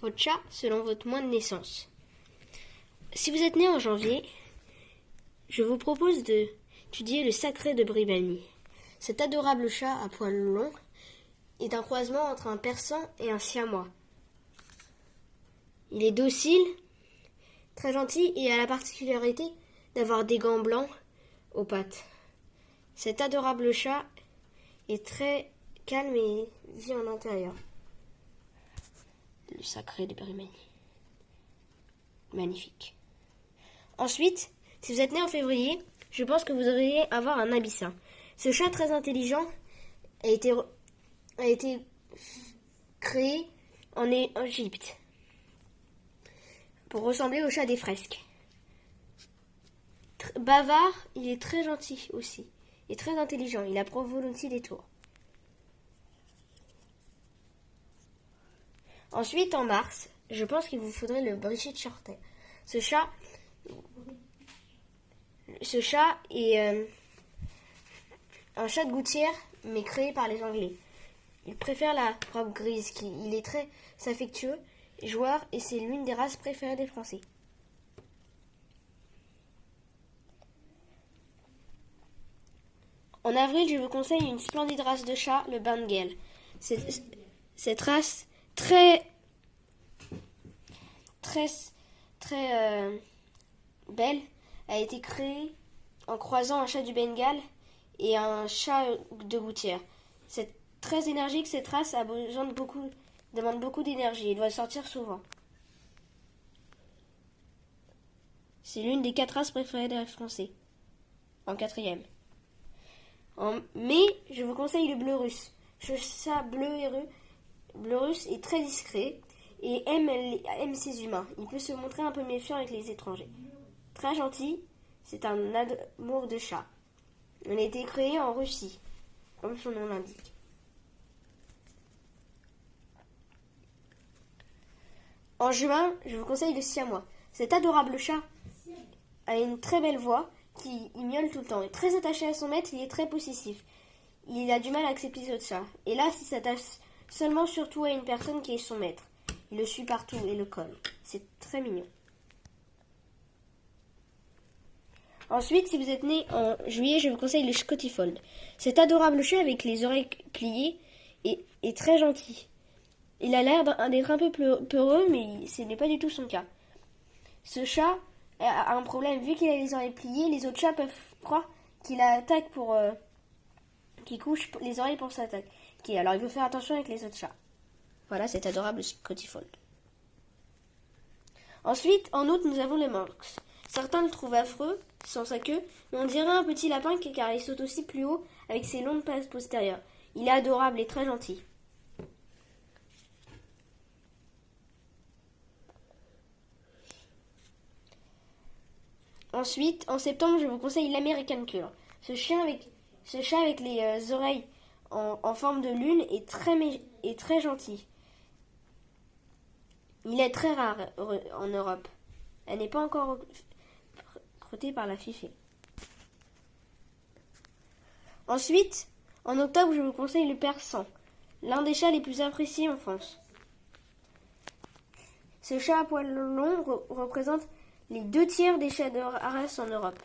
votre chat selon votre mois de naissance. Si vous êtes né en janvier, je vous propose d'étudier le sacré de Bribelmi. Cet adorable chat à poils longs est un croisement entre un persan et un siamois. Il est docile, très gentil et a la particularité d'avoir des gants blancs aux pattes. Cet adorable chat est très calme et vit en intérieur. Le sacré de Bribelmi. Magnifique. Ensuite, si vous êtes né en février, je pense que vous devriez avoir un abyssin. Ce chat très intelligent a été créé en Égypte pour ressembler au chat des fresques. Bavard, il est très gentil aussi et très intelligent. Il apprend volontiers des tours. Ensuite, en mars, je pense qu'il vous faudrait le British Shorthair. Ce chat est un chat de gouttière, mais créé par les Anglais. Il préfère la robe grise, il est très affectueux, joueur, et c'est l'une des races préférées des Français. En avril, je vous conseille une splendide race de chat, le Bengal. Cette race très belle a été créée en croisant un chat du Bengale et un chat de gouttière. C'est très énergique, cette race demande beaucoup d'énergie et doit sortir souvent. C'est l'une des 4 races préférées des Français. En 4e. En mai, je vous conseille le bleu russe. Ce chat bleu russe est très discret et aime ses humains. Il peut se montrer un peu méfiant avec les étrangers. Très gentil, c'est un amour de chat. Il a été créé en Russie, comme son nom l'indique. En juin, je vous conseille le siamois. Cet adorable chat a une très belle voix qui miaule tout le temps. Il est très attaché à son maître, il est très possessif. Il a du mal à accepter les autres chats. Et là, il s'attache seulement surtout à une personne qui est son maître. Il le suit partout et le colle. C'est très mignon. Ensuite, si vous êtes né en juillet, je vous conseille le Scottifold. Cet adorable chat avec les oreilles pliées est très gentil. Il a l'air d'être un peu peureux, mais ce n'est pas du tout son cas. Ce chat a un problème. Vu qu'il a les oreilles pliées, les autres chats peuvent croire qu'il attaque qu'il couche les oreilles pour s'attaquer. Alors il faut faire attention avec les autres chats. Voilà, cet adorable Scottifold. Ensuite, en août, nous avons le Manx. Certains le trouvent affreux, sans sa queue, mais on dirait un petit lapin car il saute aussi plus haut avec ses longues pattes postérieures. Il est adorable et très gentil. Ensuite, en septembre, je vous conseille l'American Cur. Ce chat avec les oreilles en forme de lune est très gentil. Il est très rare en Europe. Elle n'est pas encore recrutée par la FIFA. Ensuite, en octobre, je vous conseille le persan, l'un des chats les plus appréciés en France. Ce chat à poils longs représente les 2/3 des chats de race en Europe.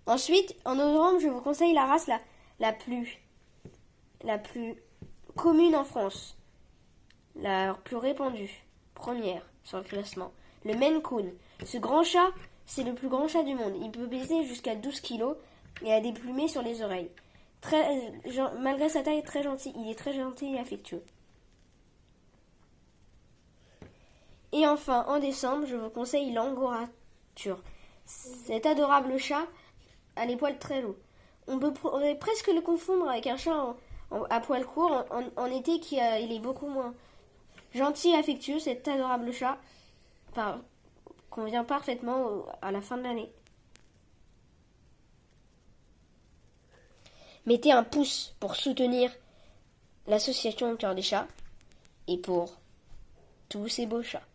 Ensuite, en novembre, je vous conseille la race la plus commune en France, la plus répandue, première sur le classement, le Maine Coon. Ce grand chat, c'est le plus grand chat du monde. Il peut peser jusqu'à 12 kilos et a des plumées sur les oreilles. Malgré sa taille très gentille, il est très gentil et affectueux. Et enfin, en décembre, je vous conseille l'Angora Turk. Cet adorable chat a les poils très longs. On pourrait presque le confondre avec un chat à poils courts en été il est beaucoup moins gentil et affectueux. Cet adorable chat convient parfaitement à la fin de l'année. Mettez un pouce pour soutenir l'association Cœur des Chats et pour tous ces beaux chats.